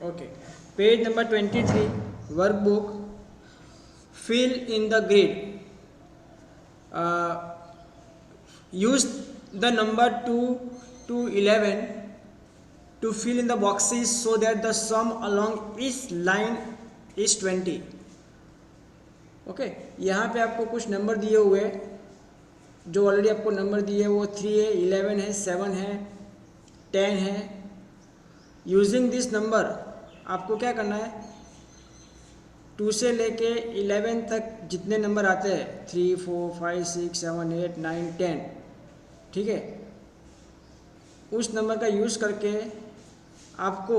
Okay. Page number 23, workbook. Fill in the grid. Use the number 2 to 11 to fill in the boxes so that the sum along each line is 20. Okay यहाँ पे आपको कुछ number दिए हुए जो already आपको number दिए वो 3 है, 11 है, 7 है, 10 है. यूजिंग दिस नंबर आपको क्या करना है, 2 से लेके 11 तक जितने नंबर आते हैं 3, 4, 5, 6, 7, 8, 9, 10, ठीक है, उस नंबर का यूज़ करके आपको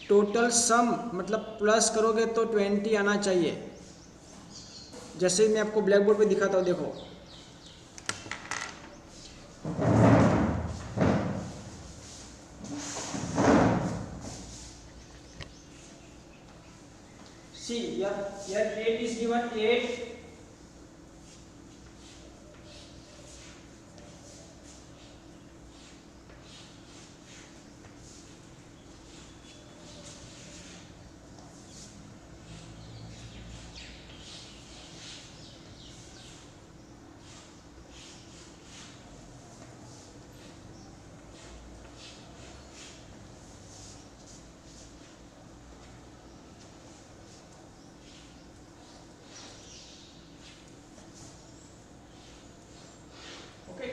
टोटल सम मतलब प्लस करोगे तो 20 आना चाहिए. जैसे मैं आपको ब्लैक बोर्ड पे दिखाता हूँ, देखो. See, your 8 is given 8.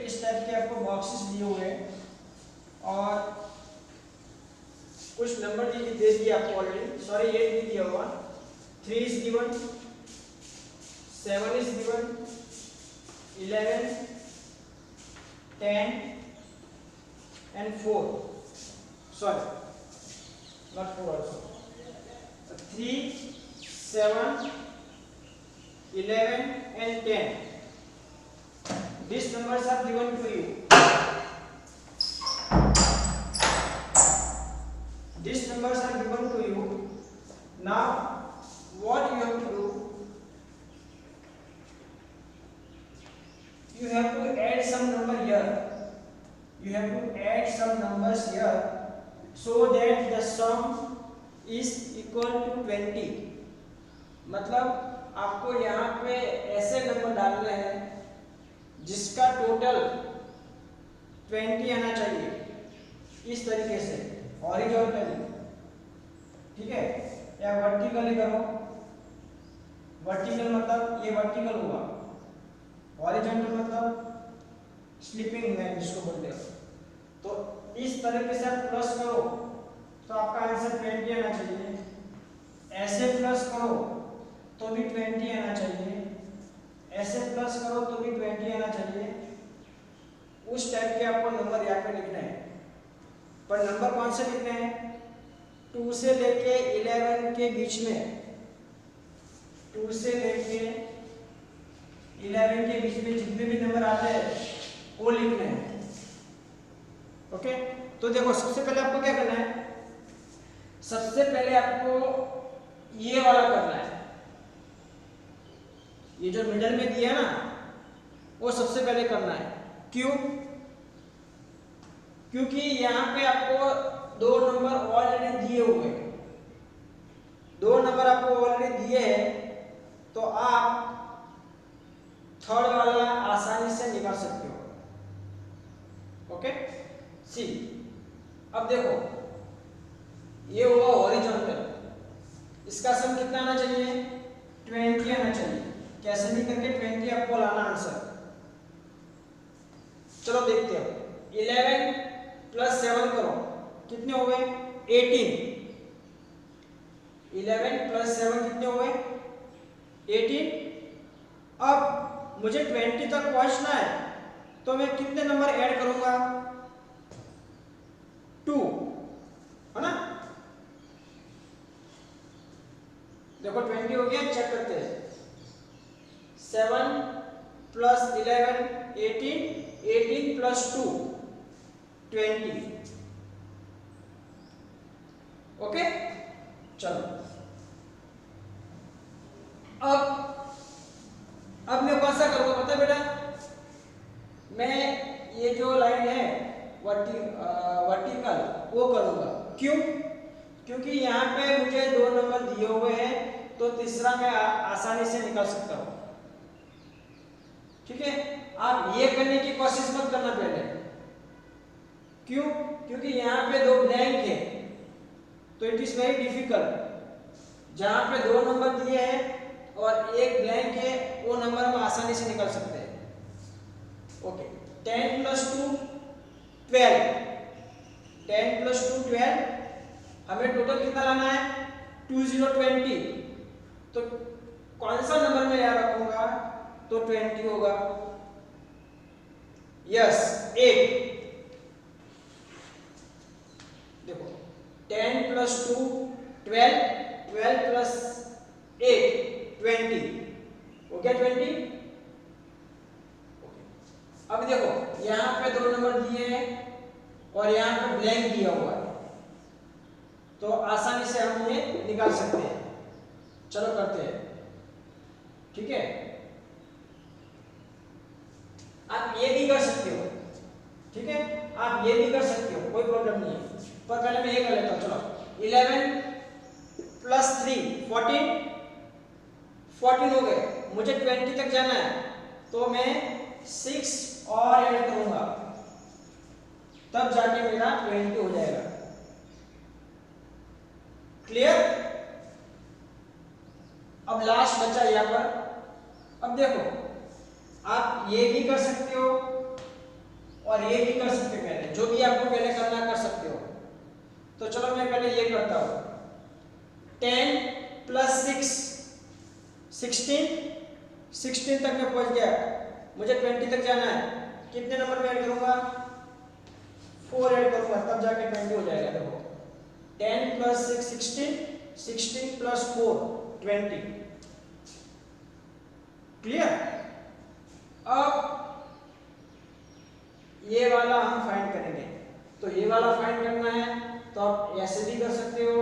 इस टाइप के आपको बॉक्सेस दिए हुए हैं और कुछ नंबर दे दिए आपको ऑलरेडी. सॉरी 8 नहीं दिया हुआ. 3 is given, 7 is given, 11, 10 and 4. Sorry not 4 also. 3, 7, 11 and 10. These numbers are given to you. These numbers are given to you. Now, what you have to do? You have to add some number here. You have to add some numbers here so that the sum is equal to 20. मतलब आपको यहाँ पे ऐसे number डालने हैं जिसका total 20 आना चाहिए, इस तरीके से हॉरिजॉन्टली, ठीक है, या वर्टिकली करो. वर्टिकल मतलब ये वर्टिकल हुआ, हॉरिजॉन्टल मतलब स्लीपिंग मैन जिसको बोलते हैं. तो इस तरीके से आप प्लस करो तो आपका आंसर 20 आना चाहिए. ऐसे प्लस करो तो भी 20 आना चाहिए. ऐसे प्लस करो तो भी 20 आना चाहिए. उस टाइप के आपको नंबर यहाँ पे लिखने हैं. पर नंबर कौन से लिखने हैं? 2 से लेके 11 के बीच में. 2 से लेके 11 के बीच में जितने भी नंबर आते हैं वो लिखने हैं. ओके, तो देखो सबसे पहले आपको क्या करना है, सबसे पहले आपको ये वाला करना है. ये जो मिडल में दिया ना वो सबसे पहले करना है. क्यों? क्योंकि यहाँ पे आपको 2 नंबर ऑलरेडी दिए हुए हैं. 2 नंबर आपको ऑलरेडी दिए हैं तो आप थर्ड वाला आसानी से निकाल सकते हो. ओके, सी अब देखो ये हुआ हॉरिजॉन्टल. इसका सम कितना आना चाहिए? 20 आना चाहिए. कैसे भी करके 20 आपको लाना आंसर. चलो देखते हैं. 11 प्लस 7 करो, कितने हो गए? 18. 11 प्लस 7 कितने हो गए? 18. अब मुझे 20 तक पहुंचना है तो मैं कितने नंबर ऐड करूंगा? 2, है ना. देखो 20 हो गया, चेक करते हैं. 7 प्लस 11 18, 18 प्लस 2 20. ओके, चलो अब मैं कौन सा करूंगा पता है बेटा? मैं ये जो लाइन है वर्टिकल वो करूंगा. क्यों? क्योंकि यहाँ पे मुझे 2 नंबर दिए हुए हैं तो तीसरा मैं आसानी से निकाल सकता हूँ। ठीक है, आप ये करने की कोशिश मत करना पहले। क्यों? क्योंकि यहाँ पे 2 ब्लैंक है तो इट इज वेरी डिफिकल्ट। जहाँ पे 2 नंबर दिए हैं और एक ब्लैंक है वो नंबर हम आसानी से निकाल सकते हैं। ओके, 10 + 2 12, 10 + 2 12, हमें टोटल कितना लाना है 20 तो कौन सा नंबर मैं यहाँ रखूंगा तो 20 होगा। यस 8, देखो 10 + 2 12, 12 + 8 20 हो गया 20। अब देखो यहाँ पे 2 नंबर दिए हैं और यहाँ पे ब्लैंक दिया हुआ है तो आसानी से हम ये निकाल सकते हैं। चलो करते हैं। ठीक है, आप ये भी कर सकते हो। ठीक है, आप ये भी कर सकते हो, कोई प्रॉब्लम नहीं है। पर पहले मैं ये कर लेता हूँ। चलो 11 + 3 14 हो गए। मुझे 20 तक जाना है तो मैं 6 और ऐड करूंगा तब जाके मेरा 20 हो जाएगा। क्लियर? अब लास्ट बचा यहाँ पर। अब देखो आप ये भी कर सकते हो और ये भी कर सकते हो। पहले जो भी आपको पहले करना कर सकते हो। तो चलो मैं पहले ये करता हूं। 10 + 6 16, 16 तक मैं पहुंच गया। मुझे 20 तक जाना है। कितने नंबर में ऐड करूंगा 4 ऐड करूंगा तब जाके 20 हो जाएगा। देखो 10 + 6 16, 16 + 4 20। क्लियर? अब ये वाला हम फाइंड करेंगे। तो ये वाला फाइंड करना है तो आप ऐसे भी कर सकते हो,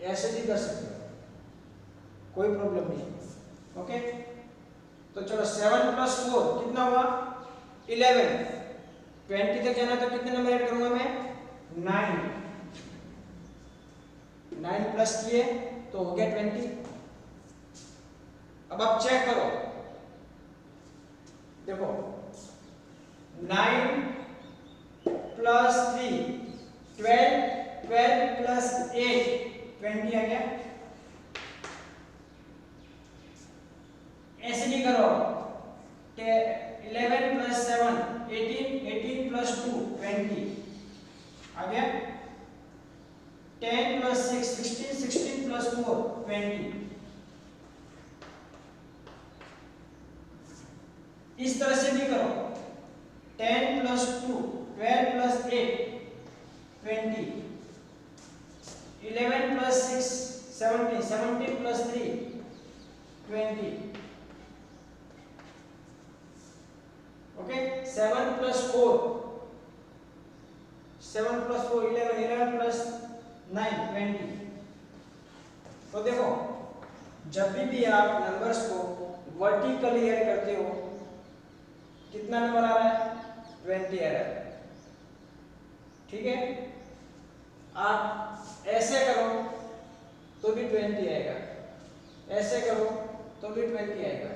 ऐसे भी कर सकते हो, कोई प्रॉब्लम नहीं। ओके, तो चलो 7 + 4 कितना हुआ 11। 20 तक जाना तो कितने नंबर ऐड करूंगा मैं 9। 9 प्लस किए तो हो गया 20। अब आप चेक करो, देखो 9 + 3 12, 12 + 8 20 आ गया। ऐसे नहीं करो 11 + 7 18, 18 + 2 20 आ गया। 10 + 6 16, 16 + 4 20। इस तरह से भी करो 10 + 2 12 + 8 20, 11 + 6 17, 17 + 3 20। ओके, 7 + 4 7 + 4 11, 11 + 9 20। तो देखो जब भी आप नंबर्स को वर्टिकली ऐड करते हो कितना नंबर आ रहा है 20 आ रहा है। ठीक है, आप ऐसे करो तो भी 20 आएगा, ऐसे करो तो भी 20 आएगा।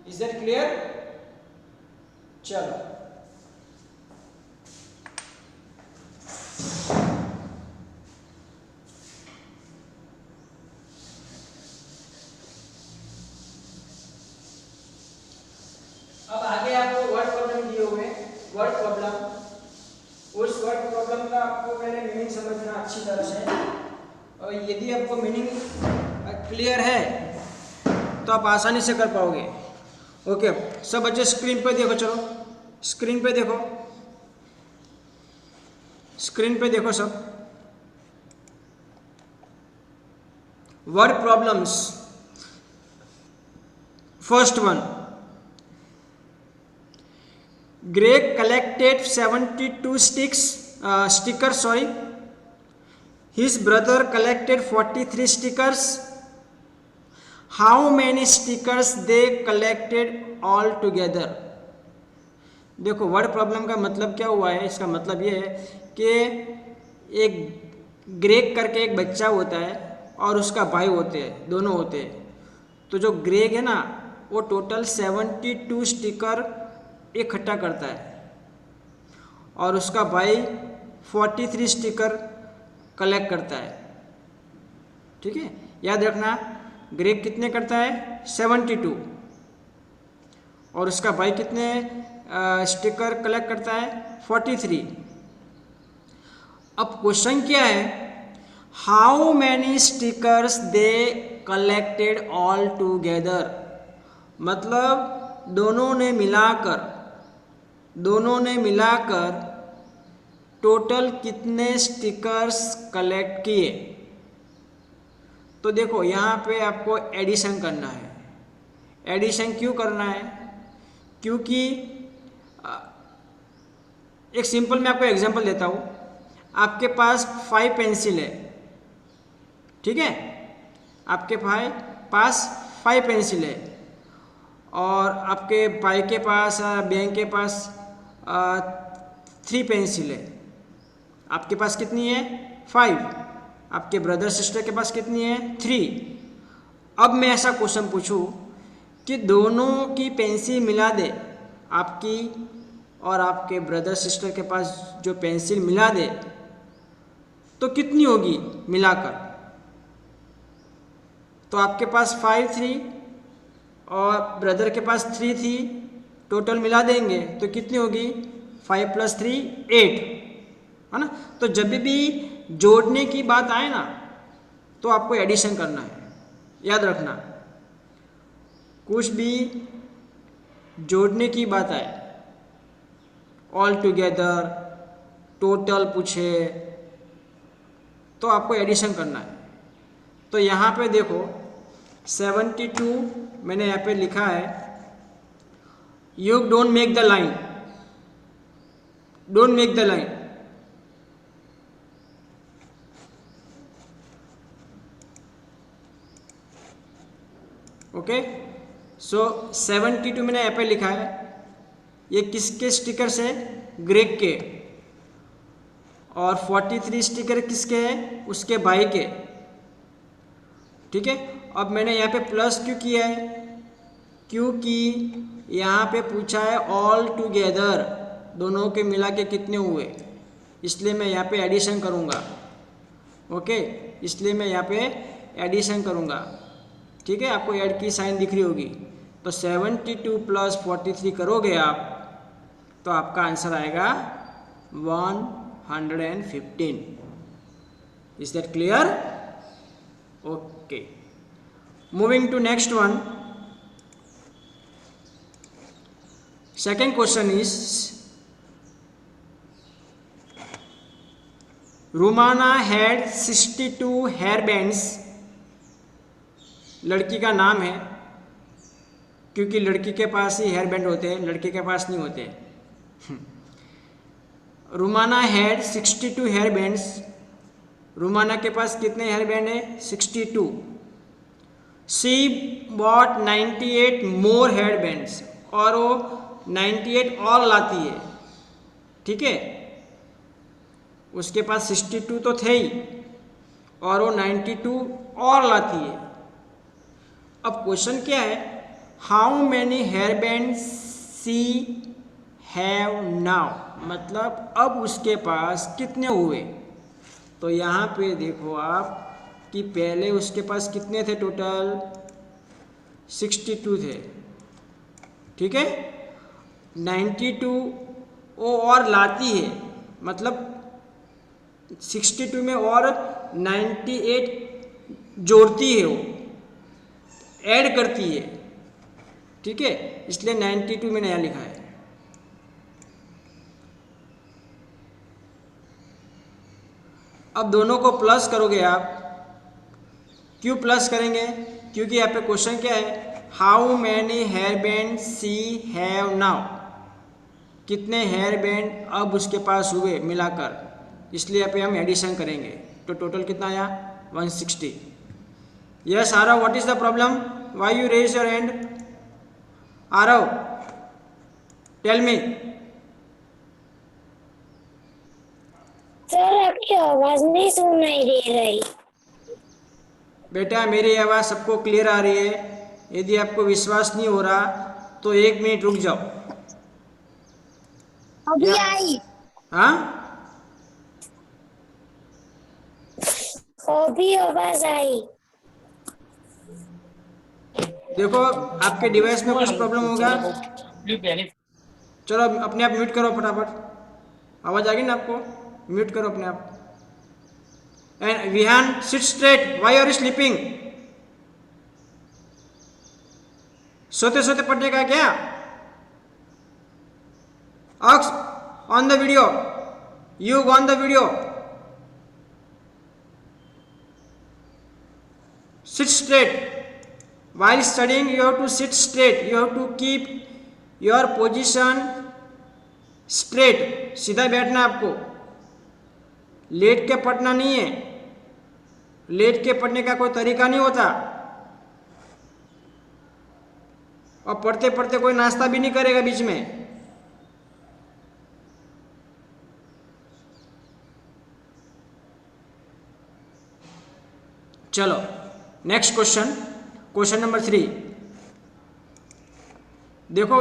Is that clear? चलो अब आगे आपको वर्ड प्रॉब्लम दिए हुए वर्ड प्रॉब्लम, उस वर्ड प्रॉब्लम का आपको पहले मीनिंग समझना अच्छी तरह से, और यदि आपको मीनिंग क्लियर है तो आप आसानी से कर पाओगे। ओके, सब बच्चे स्क्रीन पे देखो। चलो स्क्रीन पे देखो, स्क्रीन पे देखो सब। Word problems, first one, Greg collected 72 stickers. His brother collected 43 stickers. How many stickers they collected all together? देखो वर्ड प्रॉब्लम का मतलब क्या हुआ है, इसका मतलब ये है कि एक ग्रेग करके एक बच्चा होता है और उसका भाई होते हैं, दोनों होते हैं। तो जो ग्रेग है ना वो टोटल 72 स्टिकर इकट्ठा करता है और उसका भाई 43 स्टिकर कलेक्ट करता है। ठीक है, याद रखना ग्रेग कितने करता है 72 और उसका भाई कितने स्टिकर कलेक्ट करता है 43। अब क्वेश्चन क्या है, how many stickers they collected all together, मतलब दोनों ने मिलाकर टोटल कितने स्टिकर्स कलेक्ट किए। तो देखो यहाँ पे आपको एडिशन करना है। एडिशन क्यों करना है, क्योंकि एक सिंपल मैं आपको एग्जांपल देता हूँ। आपके पास 5 पेंसिल है, ठीक है, आपके पास 5 पेंसिल है और आपके भाई के पास बहन के पास 3 पेंसिल है। आपके पास कितनी है 5, आपके ब्रदर सिस्टर के पास कितनी है 3। अब मैं ऐसा क्वेश्चन पूछूं कि दोनों की पेंसिल मिला दे, आपकी और आपके ब्रदर सिस्टर के पास जो पेंसिल मिला दे तो कितनी होगी मिलाकर। तो आपके पास 5 3 और ब्रदर के पास 3 थी, टोटल मिला देंगे तो कितनी होगी 5 + 3 8, है ना। तो जब भी जोड़ने की बात आए ना तो आपको एडिशन करना है। याद रखना, कुछ भी जोड़ने की बात आए, ऑल टुगेदर, टोटल पूछे तो आपको एडिशन करना है। तो यहाँ पे देखो 72 मैंने यहाँ पे लिखा है, you don't make the line, don't make the line. Okay, so 72 मैंने यहाँ पे लिखा है, ये किसके स्टिकर से, ग्रेग के, और 43 स्टिकर किसके हैं, उसके भाई के। ठीक है, अब मैंने यहाँ पे प्लस क्यों किया है, क्योंकि यहाँ पे पूछा है ऑल टुगेदर, दोनों के मिला के कितने हुए, इसलिए मैं यहाँ पे एडिशन करूँगा। ओके, इसलिए मैं यहाँ पे एडिशन करूँगा। ठीक है, आपको ऐड की साइन दिख रही होगी। तो 72 + 43 करोगे आप तो आपका आंसर आएगा 115। Is that clear? Okay, moving to next one. Second question is, Rumana had 62 hair bands. लड़की का नाम है, क्योंकि लड़की के पास ही हेयर बैंड होते हैं, लड़के के पास नहीं होते। Rumana had 62 hair bands. Rumana के पास कितने हेयर बैंड है 62। She bought 98 more hair bands, और वो 98 और लाती है। ठीक है, उसके पास 62 तो थे ही और वो 92 और लाती है। अब क्वेश्चन क्या है, how many hair bands she have now, मतलब अब उसके पास कितने हुए। तो यहाँ पे देखो आप कि पहले उसके पास कितने थे, टोटल 62 थे। ठीक है, 92 वो और लाती है, मतलब 62 में और 98 जोड़ती है, वो ऐड करती है। ठीक है, इसलिए 92 मैंने यहाँ लिखा है। अब दोनों को प्लस करोगे आप। क्यों प्लस करेंगे, क्योंकि यहाँ पे क्वेश्चन क्या है, how many hair band she have now, कितने हेयर बैंड अब उसके पास हुए मिलाकर, इसलिए यहाँ पे हम एडिशन करेंगे। तो टोटल कितना आया 160। Yes Aarav, what is the problem, why you raise your hand, Aarav tell me. Sir आपकी आवाज नहीं सुनाई दे रही। बेटा मेरी आवाज़ सबको क्लियर आ रही है। यदि आपको विश्वास नहीं हो रहा तो 1 मिनट रुक जाओ। अभी या आई। हाँ, अभी आवाज आई। देखो आपके डिवाइस में कुछ प्रॉब्लम होगा। चलो अपने आप म्यूट करो फटाफट। आवाज़ आ गई ना आपको? म्यूट करो अपने आप। And Vihaan sit straight, why are you sleeping? सोते सोते पढ़ने का क्या? Ox, on the video. You go on the video. Sit straight. While studying, you have to sit straight. You have to keep your position straight. सीधा बैठना आपको। Late के पढ़ना नहीं है। लेट के पढ़ने का कोई तरीका नहीं होता। और पढ़ते पढ़ते कोई नाश्ता भी नहीं करेगा बीच में। चलो नेक्स्ट क्वेश्चन, क्वेश्चन नंबर 3। देखो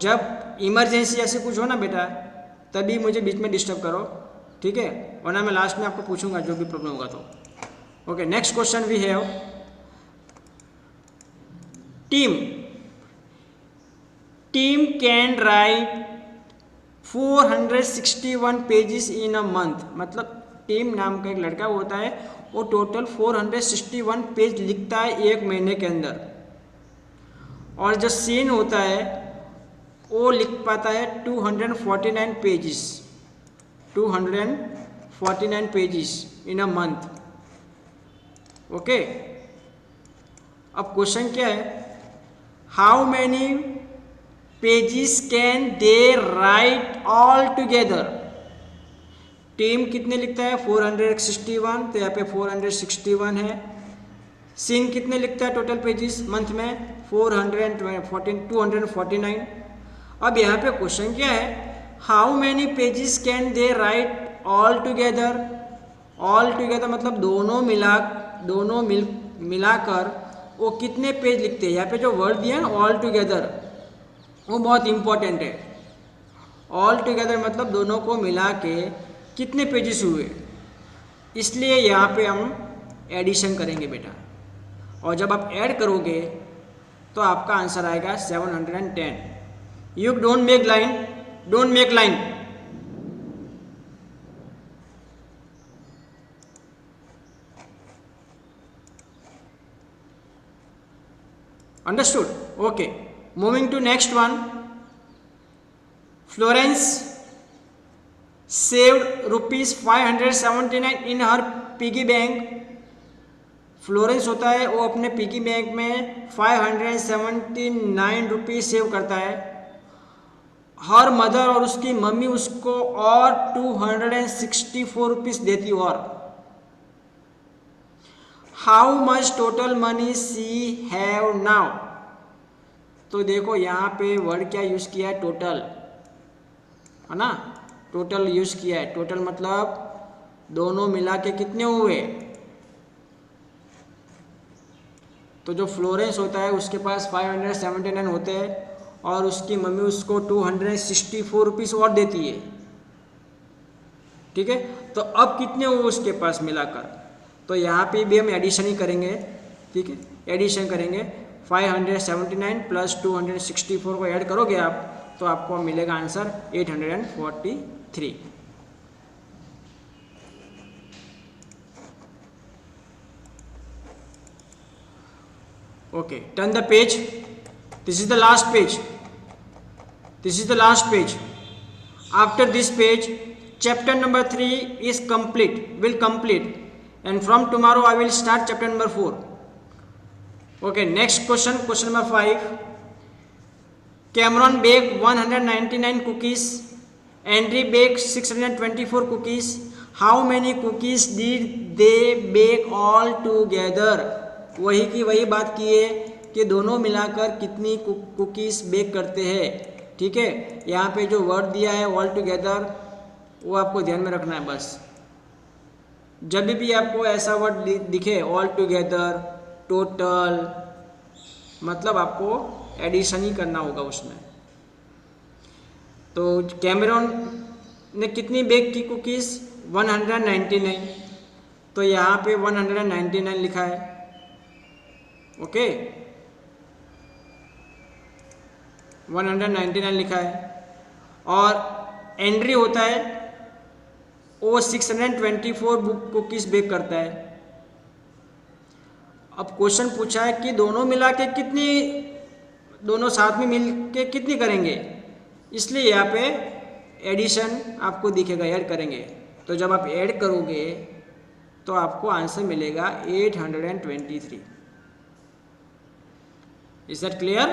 जब इमरजेंसी ऐसे कुछ हो ना बेटा, तभी मुझे बीच में डिस्टर्ब करो, ठीक है? वरना मैं लास्ट में आपको पूछूंगा जो भी प्रॉब्लम होगा तो। Okay, next question we have Tim. Tim can write 461 pages in a month. मतलब टीम नाम का एक लड़का होता है, वो टोटल 461 पेज लिखता है 1 महीने के अंदर। और जो सीन होता है वो लिख पाता है 249 pages, 249 pages in a month. Okay, अब क्वेश्चन क्या है? How many pages can they right all together? Team कितने लिखता है? 461, तो यहाँ पे 461 है। सीन कितने लिखता है टोटल पेजेस मंथ में? 249। अब यहाँ पे क्वेश्चन क्या है? How many pages can they right all together? All together मतलब दोनों मिलाकर वो कितने पेज लिखते हैं। यहाँ पे जो वर्ड दिया है ना ऑल टुगेदर, वो बहुत इंपॉर्टेंट है। ऑल टुगेदर मतलब दोनों को मिला के कितने पेजेस हुए, इसलिए यहाँ पे हम एडिशन करेंगे बेटा। और जब आप ऐड करोगे तो आपका आंसर आएगा 710। You don't make line. Understood? Okay, moving to next one. Florence saved rupees 579 in her piggy bank। फ्लोरेंस होता है वो अपने पिगी बैंक में 579 रुपीज सेव करता है। हर मदर और उसकी मम्मी उसको और 264 रुपीज देती। और how much total money she have now? तो देखो यहाँ पे वर्ड क्या यूज किया है? टोटल, है ना? टोटल यूज किया है। टोटल मतलब दोनों मिला के कितने हुए? तो जो फ्लोरेंस होता है उसके पास 579 होते हैं और उसकी मम्मी उसको 264 रुपीज और देती है, ठीक है? तो अब कितने हुए उसके पास मिलाकर? तो यहाँ पे भी हम एडिशन ही करेंगे, ठीक है? एडिशन करेंगे। 579 प्लस 264 को ऐड करोगे आप तो आपको मिलेगा answer 843। Okay, turn the page. This is the last page. After this page, chapter number 3 is will complete, and from tomorrow I will start chapter number 4. Okay, next question number 5. Cameron baked 199 cookies. Andrew baked 624 cookies. How many cookies did they bake all together? वही की वही बात की है कि दोनों मिलाकर कितनी कुकीज़ बेक करते हैं, ठीक है? यहाँ पे जो वर्ड दिया है ऑल टुगेदर वो आपको ध्यान में रखना है बस। जब भी आपको ऐसा वर्ड दिखे ऑल टुगेदर, टोटल, मतलब आपको एडिशन ही करना होगा उसमें। तो कैमरॉन ने कितनी बेक की कुकीज़? 199। तो यहाँ पे 199 लिखा है। ओके, 199 लिखा है। और एंड्री होता है वो 624 बुक कुकीज़ बेक करता है। अब क्वेश्चन पूछा है कि दोनों मिला के कितनी, दोनों साथ में मिल के कितनी करेंगे, इसलिए यहाँ पे एडिशन आपको दिखेगा, ऐड करेंगे। तो जब आप ऐड करोगे तो आपको आंसर मिलेगा 823। Is that clear?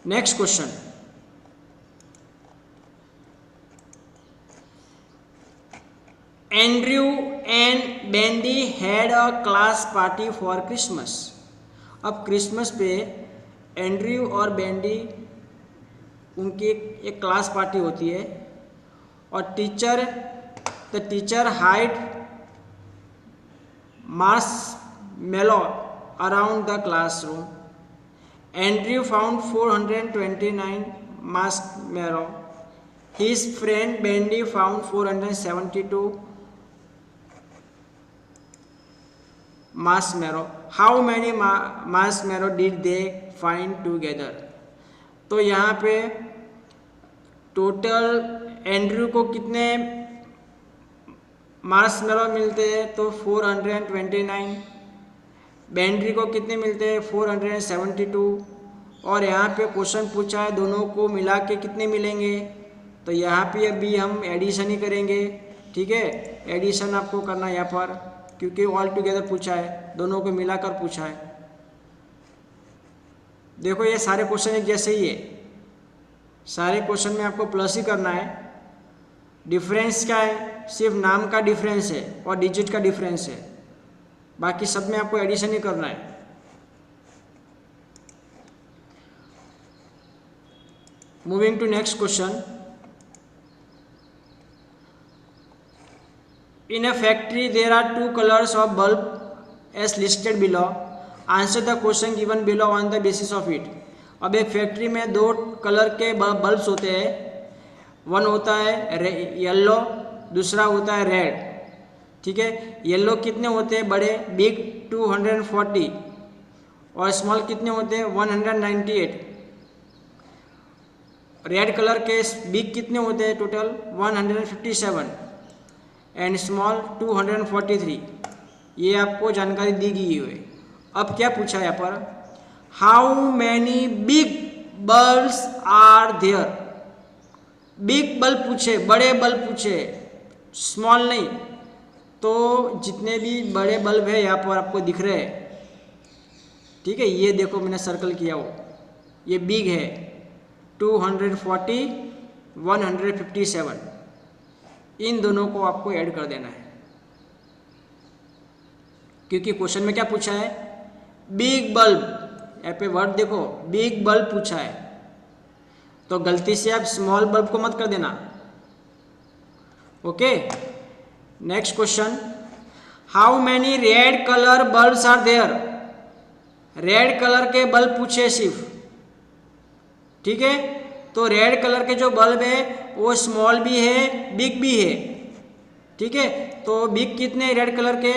Next question, Andrew and Bendy had a class party for Christmas. अब क्रिसमस पे एंड्रयू और बेंडी उनकी एक क्लास पार्टी होती है और the teacher hide marshmallow around the classroom. Andrew found 429 marshmallow. His friend Bendy found 472 marshmallow. How many marshmallow did they find together? तो यहाँ पे टोटल एंड्रयू को कितने मार्शमैलो मिलते हैं? तो 429। बेंड्री को कितने मिलते हैं? 472। और यहाँ पे क्वेश्चन पूछा है दोनों को मिला के कितने मिलेंगे, तो यहाँ पे अभी हम एडिशन ही करेंगे। ठीक है, एडिशन आपको करना है यहाँ पर, क्योंकि ऑल टुगेदर पूछा है, दोनों को मिलाकर पूछा है। देखो ये सारे क्वेश्चन एक जैसे ही है, सारे क्वेश्चन में आपको प्लस ही करना है। डिफरेंस क्या है? सिर्फ नाम का डिफरेंस है और डिजिट का डिफरेंस है, बाकी सब में आपको एडिशन ही करना है। Moving to next question, in a factory there are two colors of bulb as listed below. Answer the question given below on the basis of it. अब एक फैक्ट्री में दो कलर के बल्ब्स होते हैं, वन होता है येलो, दूसरा होता है रेड। ठीक है, येलो कितने होते हैं बड़े? बिग 240 और स्मॉल कितने होते हैं? 198। रेड कलर के बिग कितने होते हैं? Total 157 and small 243। ये आपको जानकारी दी गई है। अब क्या पूछा है यहाँ पर? How many big bulbs are there? Big bulb पूछे, बड़े बल्ब पूछे, स्मॉल नहीं। तो जितने भी बड़े बल्ब है यहाँ पर आपको दिख रहे हैं, ठीक है, ये देखो मैंने सर्कल किया हो, ये बिग है 240, 157। इन दोनों को आपको ऐड कर देना है, क्योंकि क्वेश्चन में क्या पूछा है? Big bulb. यहाँ पे वर्ड देखो, बिग बल्ब पूछा है, तो गलती से आप स्मॉल बल्ब को मत कर देना। Okay, next question, how many red colour bulbs are there? Red colour के बल्ब पूछे सिर्फ। ठीक है, तो रेड कलर के जो बल्ब है वो स्मॉल भी है, बिग भी है। ठीक है, तो बिग कितने रेड कलर के?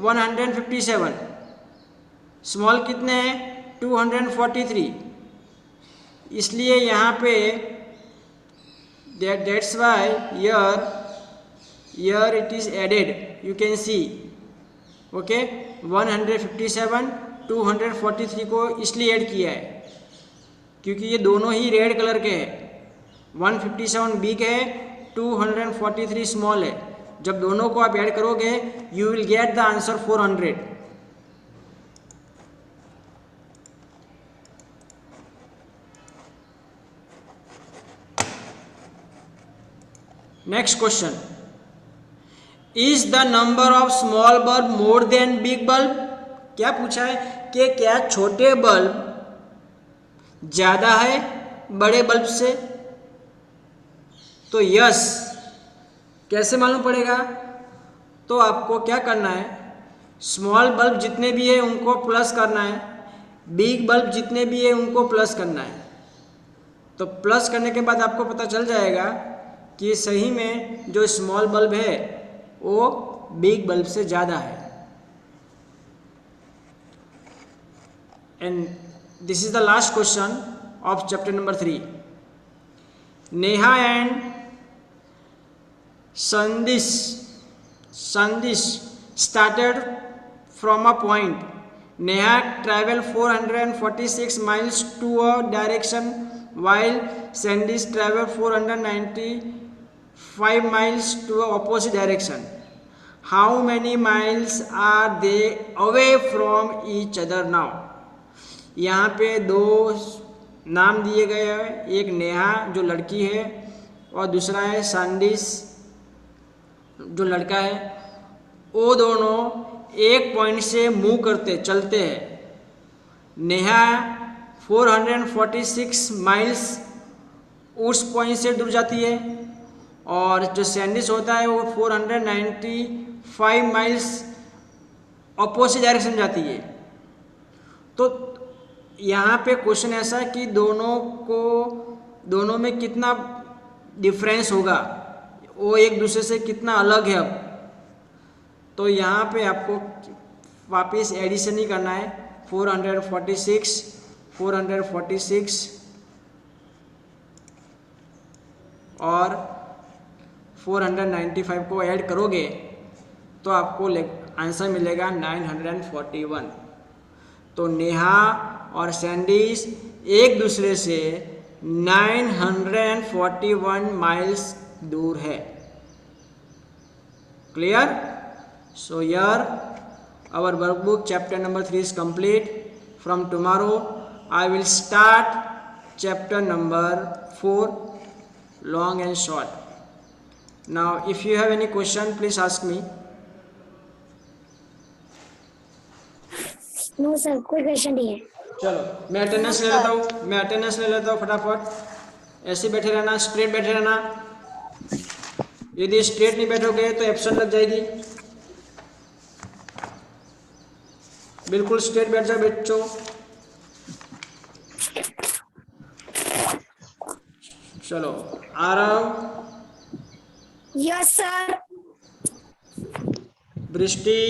157। स्मॉल कितने हैं? 243। इसलिए यहाँ पे that's why yeah it is added, you can see. Okay, 157 243 को इसलिए ऐड किया है क्योंकि ये दोनों ही रेड कलर के हैं। 157 बिग है, 243 स्मॉल है। जब दोनों को आप ऐड करोगे you will get the answer 400। Next question, is the number of small bulb more than big bulb? क्या पूछा है कि क्या छोटे बल्ब ज्यादा है बड़े बल्ब से? तो यस, कैसे मालूम पड़ेगा? तो आपको क्या करना है, स्मॉल बल्ब जितने भी है उनको प्लस करना है, बिग बल्ब जितने भी है उनको प्लस करना है। तो प्लस करने के बाद आपको पता चल जाएगा कि सही में जो स्मॉल बल्ब है वो बिग बल्ब से ज़्यादा है। And this is the last question of chapter number 3. Neha and Sandish started from a point. Neha traveled 446 miles to a direction while Sandish traveled 495 miles to a opposite direction. How many miles are they away from each other now? यहाँ पे दो नाम दिए गए हैं, एक नेहा जो लड़की है और दूसरा है सांडिस जो लड़का है। वो दोनों एक पॉइंट से मूव करते चलते हैं। नेहा 446 माइल्स उस पॉइंट से दूर जाती है और जो सैंडिस होता है वो 495 माइल्स अपोजिट डायरेक्शन जाती है। तो यहाँ पे क्वेश्चन ऐसा है कि दोनों में कितना डिफरेंस होगा, वो एक दूसरे से कितना अलग है। अब तो यहाँ पे आपको वापस एडिशन ही करना है। 446 और 495 को ऐड करोगे तो आपको आंसर मिलेगा 941। तो नेहा और सैंडिस एक दूसरे से 941 माइल्स दूर है। Clear? So here our workbook chapter number 3 is complete. From tomorrow I will start chapter number 4, long and short. Now if you have any question please ask me. No sir, कोई question नहीं है। चलो मैं attendance ले लेता हूँ फटाफट। ऐसे बैठे रहना, स्ट्रेट बैठे रहना। यदि स्ट्रेट नहीं बैठोगे तो एब्सेंट लग जाएगी। बिल्कुल स्ट्रेट बैठ जाओ बच्चों। चलो Aarav, yes sir. Brishti,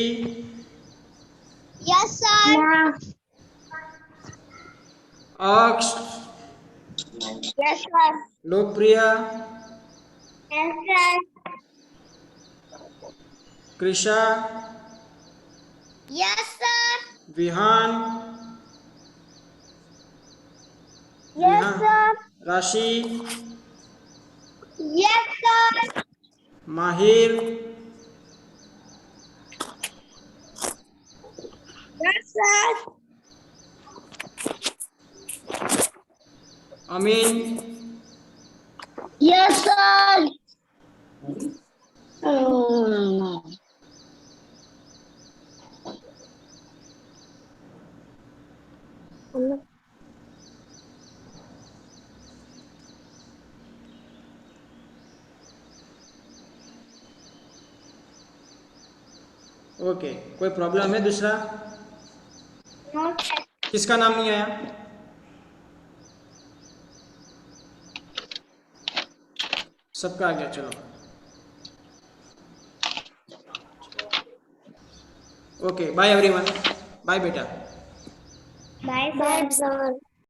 yes sir. Aksh, yes sir. Lokpriya, yes sir. Krisha, yes sir. Vihaan, yes sir. Rashi, yes sir. Mahir, yes sir. Amin, yes sir. Okay. कोई प्रॉब्लम है दूसरा? किसका नाम नहीं आया? सबका आ गया। चलो ओके, बाय एवरीवन। बाय बेटा। Bye bye sir.